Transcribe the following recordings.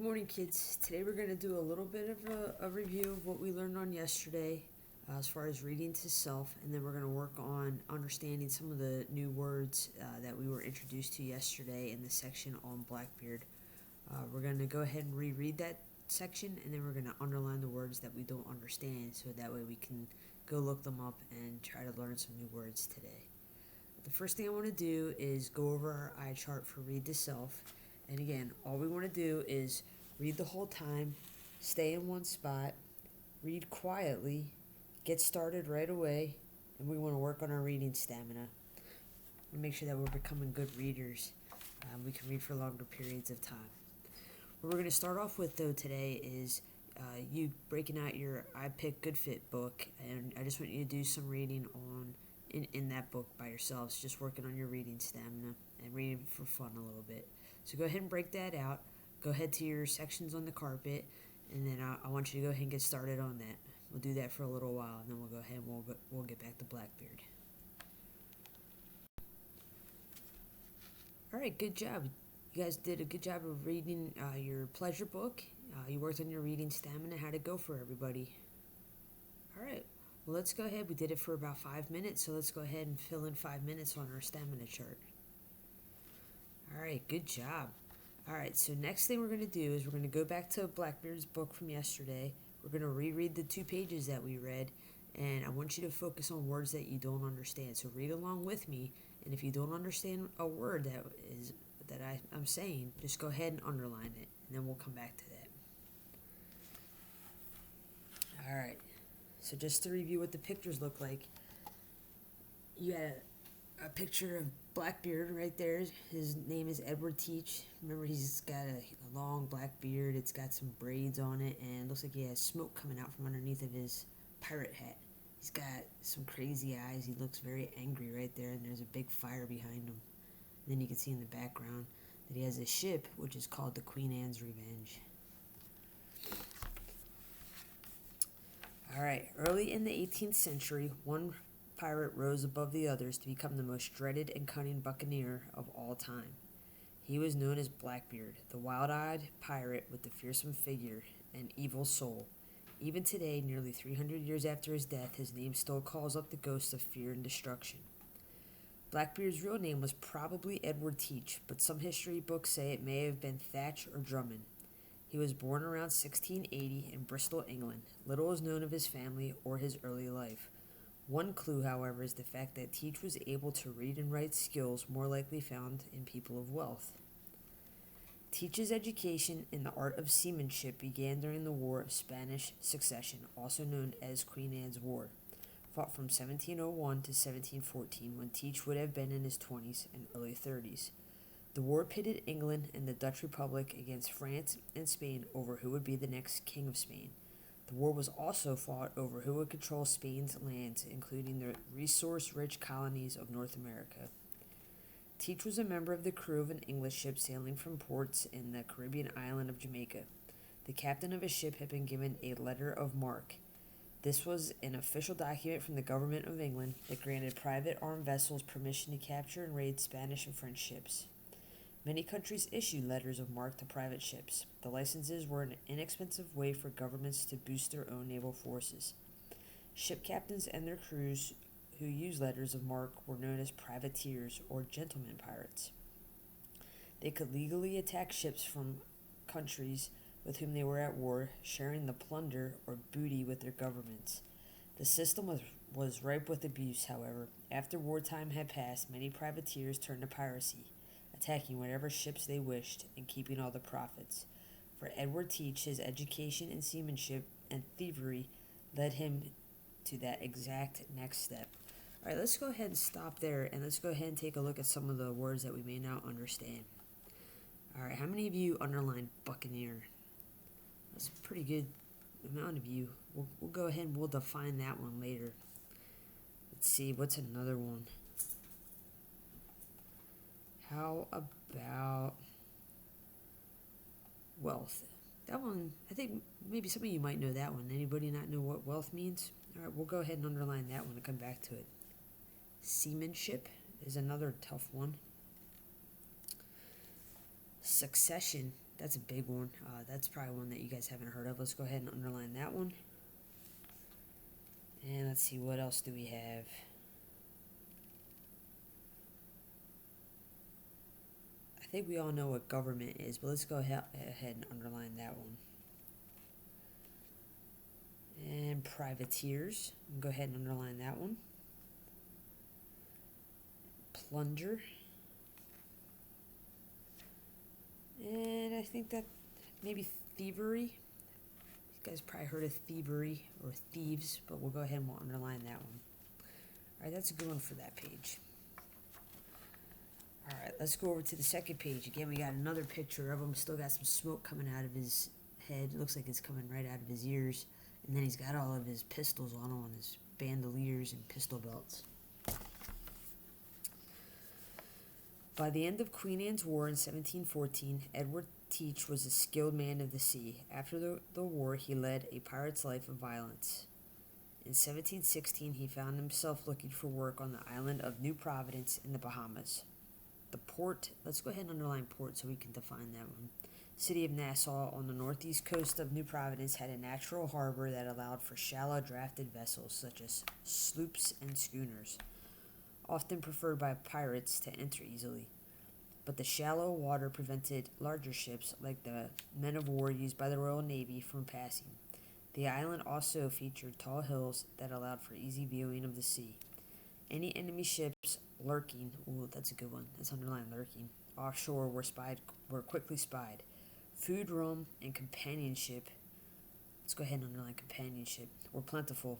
Good morning, kids. Today we're going to do a little bit of a review of what we learned on yesterday as far as reading to self, and then we're going to work on understanding some of the new words that we were introduced to yesterday in the section on Blackbeard. We're going to go ahead and reread that section, and then we're going to underline the words that we don't understand so that way we can go look them up and try to learn some new words today. The first thing I want to do is go over our eye chart for read to self. And again, all we want to do is read the whole time, stay in one spot, read quietly, get started right away, and we want to work on our reading stamina. And make sure that we're becoming good readers. We can read for longer periods of time. What we're going to start off with, though, today is you breaking out your I Pick Good Fit book, and I just want you to do some reading in that book by yourselves, just working on your reading stamina and reading for fun a little bit. So go ahead and break that out. Go ahead to your sections on the carpet, and then I want you to go ahead and get started on that. We'll do that for a little while, and then we'll go ahead and we'll get back to Blackbeard. All right, good job. You guys did a good job of reading your pleasure book. You worked on your reading stamina. How'd it go for everybody? All right. Well, let's go ahead. We did it for about 5 minutes, so let's go ahead and fill in 5 minutes on our stamina chart. All right, good job. All right, so next thing we're going to do is we're going to go back to Blackbeard's book from yesterday. We're going to reread the 2 pages that we read, and I want you to focus on words that you don't understand. So read along with me, and if you don't understand a word that I'm saying, just go ahead and underline it, and then we'll come back to that. All right. So just to review what the pictures look like, you got a picture of Blackbeard right there. His name is Edward Teach. Remember, he's got a long black beard. It's got some braids on it, and it looks like he has smoke coming out from underneath of his pirate hat. He's got some crazy eyes. He looks very angry right there, and there's a big fire behind him. And then you can see in the background that he has a ship, which is called the Queen Anne's Revenge. All right, early in the 18th century, one pirate rose above the others to become the most dreaded and cunning buccaneer of all time. He was known as Blackbeard, the wild-eyed pirate with the fearsome figure and evil soul. Even today, nearly 300 years after his death, his name still calls up the ghosts of fear and destruction. Blackbeard's real name was probably Edward Teach, but some history books say it may have been Thatch or Drummond. He was born around 1680 in Bristol, England. Little is known of his family or his early life. One clue, however, is the fact that Teach was able to read and write skills more likely found in people of wealth. Teach's education in the art of seamanship began during the War of Spanish Succession, also known as Queen Anne's War, fought from 1701 to 1714, when Teach would have been in his 20s and early 30s. The war pitted England and the Dutch Republic against France and Spain over who would be the next king of Spain. The war was also fought over who would control Spain's lands, including the resource-rich colonies of North America. Teach was a member of the crew of an English ship sailing from ports in the Caribbean island of Jamaica. The captain of his ship had been given a letter of marque. This was an official document from the government of England that granted private armed vessels permission to capture and raid Spanish and French ships. Many countries issued letters of marque to private ships. The licenses were an inexpensive way for governments to boost their own naval forces. Ship captains and their crews who used letters of marque were known as privateers or gentlemen pirates. They could legally attack ships from countries with whom they were at war, sharing the plunder or booty with their governments. The system was ripe with abuse, however. After wartime had passed, many privateers turned to piracy, attacking whatever ships they wished and keeping all the profits. For Edward Teach, his education in seamanship and thievery led him to that exact next step. All right, let's go ahead and stop there, and let's go ahead and take a look at some of the words that we may not understand. All right, how many of you underlined buccaneer? That's a pretty good amount of you. We'll go ahead and we'll define that one later. Let's see, what's another one? How about wealth? That one, I think maybe some of you might know that one. Anybody not know what wealth means? All right, we'll go ahead and underline that one and come back to it. Seamanship is another tough one. Succession, That's a big one. That's probably one that you guys haven't heard of. Let's go ahead and underline that one. And let's see, what else do we have? I think we all know what government is, but let's go ahead and underline that one. And privateers. Go ahead and underline that one. Plunder. And I think that maybe thievery. You guys probably heard of thievery or thieves, but we'll go ahead and we'll underline that one. Alright, that's a good one for that page. Alright, let's go over to the second page. Again, we got another picture of him. Still got some smoke coming out of his head. Looks like it's coming right out of his ears. And then he's got all of his pistols on him, on his bandoliers and pistol belts. By the end of Queen Anne's War in 1714, Edward Teach was a skilled man of the sea. After the war, he led a pirate's life of violence. In 1716, he found himself looking for work on the island of New Providence in the Bahamas. The port, let's go ahead and underline port so we can define that one. City of Nassau on the northeast coast of New Providence had a natural harbor that allowed for shallow drafted vessels such as sloops and schooners, often preferred by pirates to enter easily. But the shallow water prevented larger ships like the men of war used by the Royal Navy from passing. The island also featured tall hills that allowed for easy viewing of the sea. Any enemy ships lurking, ooh, that's a good one, let's underline lurking, offshore were quickly spied. Food, rum, and companionship, let's go ahead and underline companionship, were plentiful,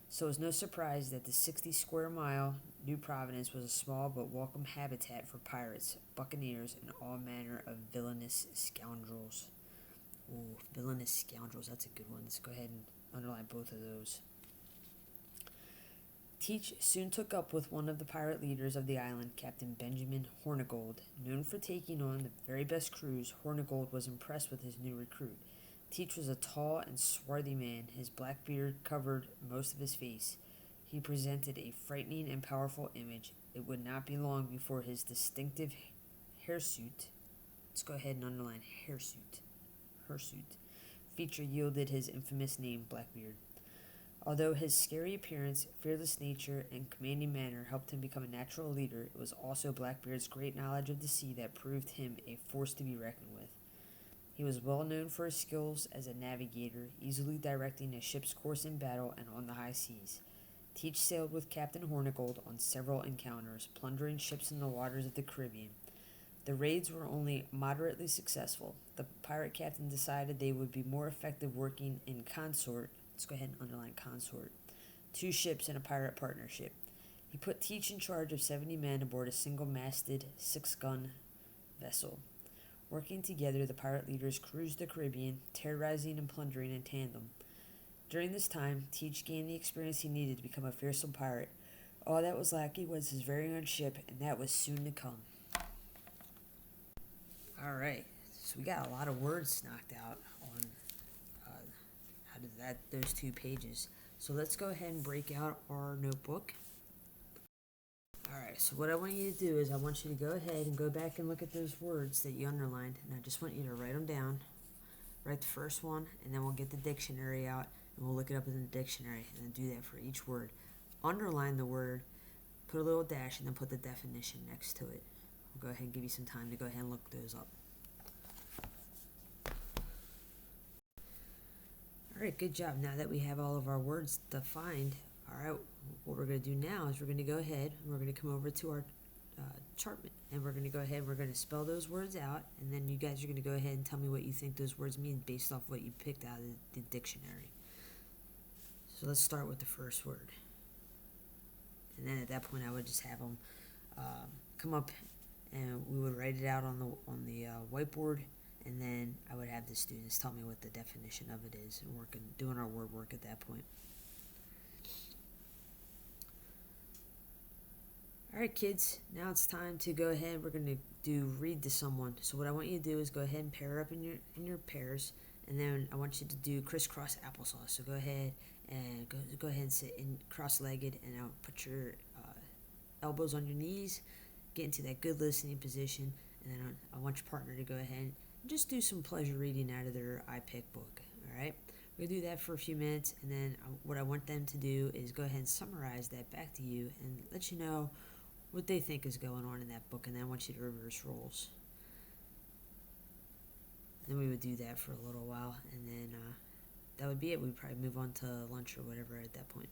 so it was no surprise that the 60 square mile New Providence was a small but welcome habitat for pirates, buccaneers, and all manner of villainous scoundrels. Ooh, villainous scoundrels, that's a good one. Let's go ahead and underline both of those. Teach soon took up with one of the pirate leaders of the island, Captain Benjamin Hornigold. Known for taking on the very best crews, Hornigold was impressed with his new recruit. Teach was a tall and swarthy man. His black beard covered most of his face. He presented a frightening and powerful image. It would not be long before his distinctive hirsute, let's go ahead and underline hirsute, feature yielded his infamous name, Blackbeard. Although his scary appearance, fearless nature, and commanding manner helped him become a natural leader, it was also Blackbeard's great knowledge of the sea that proved him a force to be reckoned with. He was well known for his skills as a navigator, easily directing a ship's course in battle and on the high seas. Teach sailed with Captain Hornigold on several encounters, plundering ships in the waters of the Caribbean. The raids were only moderately successful. The pirate captain decided they would be more effective working in consort. Let's go ahead and underline consort. 2 ships in a pirate partnership. He put Teach in charge of 70 men aboard a single-masted 6-gun vessel. Working together, the pirate leaders cruised the Caribbean, terrorizing and plundering in tandem. During this time, Teach gained the experience he needed to become a fearsome pirate. All that was lacking was his very own ship, and that was soon to come. Alright, so we got a lot of words knocked out on those 2 pages. So let's go ahead and break out our notebook. Alright, so what I want you to do is I want you to go ahead and go back and look at those words that you underlined, and I just want you to write them down. Write the first one, and then we'll get the dictionary out, and we'll look it up in the dictionary, and then do that for each word. Underline the word, put a little dash, and then put the definition next to it. We'll go ahead and give you some time to go ahead and look those up. Alright, good job. Now that we have all of our words defined, alright, what we're going to do now is we're going to go ahead and we're going to come over to our chart, and we're going to go ahead and we're going to spell those words out, and then you guys are going to go ahead and tell me what you think those words mean based off what you picked out of the dictionary. So let's start with the first word. And then at that point I would just have them come up and we would write it out on the whiteboard, and then I would have the students tell me what the definition of it is, and doing our word work at that point. Alright kids, now it's time to go ahead. We're going to do read to someone. So what I want you to do is go ahead and pair up in your pairs, and then I want you to do crisscross applesauce. So go ahead and go ahead and sit in cross-legged, and I'll put your elbows on your knees, get into that good listening position, and then I want your partner to go ahead just do some pleasure reading out of their iPick book. All right, we'll do that for a few minutes, and then what I want them to do is go ahead and summarize that back to you and let you know what they think is going on in that book, and then I want you to reverse roles. Then we would do that for a little while, and then that would be it. We'd probably move on to lunch or whatever at that point.